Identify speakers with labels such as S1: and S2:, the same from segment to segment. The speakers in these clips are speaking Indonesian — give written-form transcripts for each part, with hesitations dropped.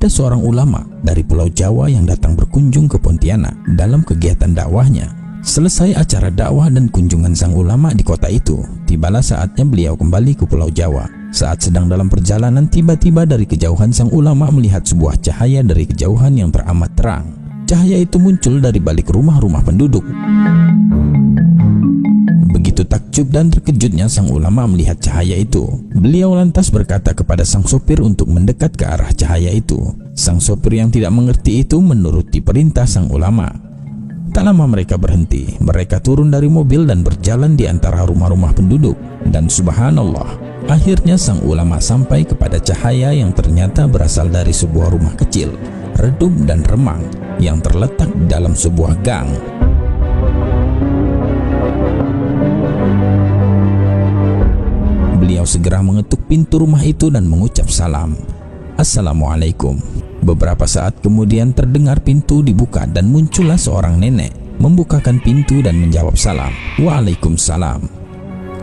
S1: Ada seorang ulama dari Pulau Jawa yang datang berkunjung ke Pontianak dalam kegiatan dakwahnya. Selesai acara dakwah dan kunjungan sang ulama di kota itu, tibalah saatnya beliau kembali ke Pulau Jawa. Saat sedang dalam perjalanan, tiba-tiba dari kejauhan sang ulama melihat sebuah cahaya dari kejauhan yang teramat terang. Cahaya itu muncul dari balik rumah-rumah penduduk. Begitu takjub dan terkejutnya sang ulama melihat cahaya itu. Beliau lantas berkata kepada sang sopir untuk mendekat ke arah cahaya itu. Sang sopir yang tidak mengerti itu menuruti perintah sang ulama. Tak lama mereka berhenti. Mereka turun dari mobil dan berjalan di antara rumah-rumah penduduk. Dan subhanallah, akhirnya sang ulama sampai kepada cahaya yang ternyata berasal dari sebuah rumah kecil, redup dan remang, yang terletak di dalam sebuah gang. Beliau segera mengetuk pintu rumah itu dan mengucap salam. Assalamualaikum. Beberapa saat kemudian terdengar pintu dibuka dan muncullah seorang nenek membukakan pintu dan menjawab salam. Waalaikumsalam.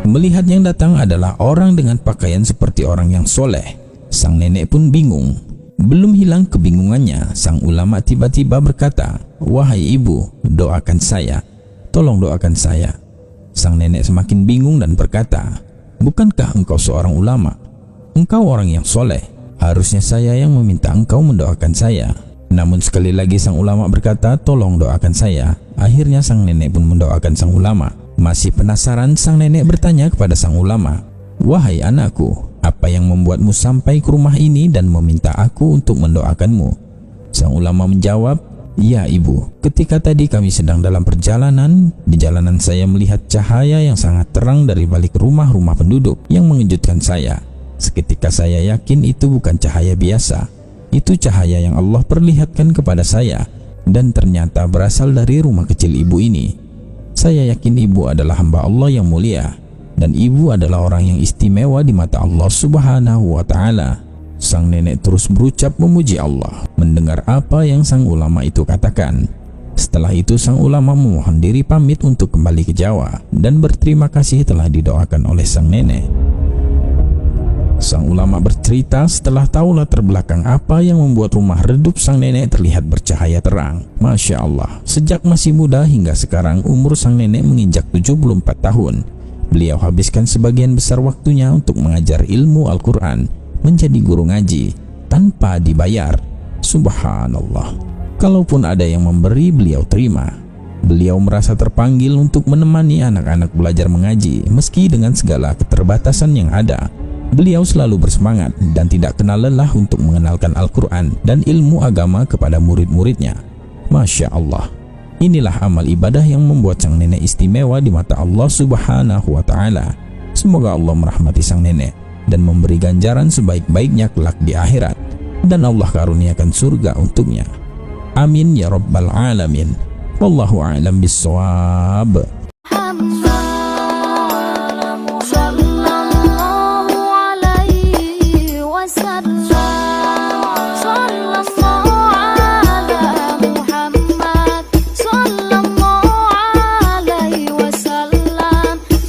S1: Melihat yang datang adalah orang dengan pakaian seperti orang yang soleh. Sang nenek pun bingung. Belum hilang kebingungannya, sang ulama tiba-tiba berkata, "Wahai ibu, doakan saya. Tolong doakan saya." Sang nenek semakin bingung dan berkata, "Bukankah engkau seorang ulama? Engkau orang yang soleh. Harusnya saya yang meminta engkau mendoakan saya." Namun sekali lagi sang ulama berkata, "Tolong doakan saya." Akhirnya sang nenek pun mendoakan sang ulama. Masih penasaran, sang nenek bertanya kepada sang ulama, "Wahai anakku, apa yang membuatmu sampai ke rumah ini dan meminta aku untuk mendoakanmu?" Sang ulama menjawab, "Ya ibu, ketika tadi kami sedang dalam perjalanan, di jalanan saya melihat cahaya yang sangat terang dari balik rumah-rumah penduduk yang mengejutkan saya. Seketika saya yakin itu bukan cahaya biasa. Itu cahaya yang Allah perlihatkan kepada saya, dan ternyata berasal dari rumah kecil ibu ini. Saya yakin ibu adalah hamba Allah yang mulia, dan ibu adalah orang yang istimewa di mata Allah Subhanahu wa Ta'ala." Sang nenek terus berucap memuji Allah mendengar apa yang sang ulama itu katakan. Setelah itu sang ulama memohon diri pamit untuk kembali ke Jawa dan berterima kasih telah didoakan oleh sang nenek. Sang ulama bercerita setelah tahu latar belakang apa yang membuat rumah redup sang nenek terlihat bercahaya terang. Masya Allah, sejak masih muda hingga sekarang umur sang nenek menginjak 74 tahun. Beliau habiskan sebagian besar waktunya untuk mengajar ilmu Al-Quran, menjadi guru ngaji tanpa dibayar. Subhanallah. Kalaupun ada yang memberi, beliau terima. Beliau merasa terpanggil untuk menemani anak-anak belajar mengaji meski dengan segala keterbatasan yang ada. Beliau selalu bersemangat dan tidak kenal lelah untuk mengenalkan Al-Quran dan ilmu agama kepada murid-muridnya. Masya Allah. Inilah amal ibadah yang membuat sang nenek istimewa di mata Allah Subhanahu wa Ta'ala. Semoga Allah merahmati sang nenek dan memberi ganjaran sebaik-baiknya kelak di akhirat, dan Allah karuniakan surga untuknya. Amin ya rabbal alamin. Wallahu a'lam bissawab.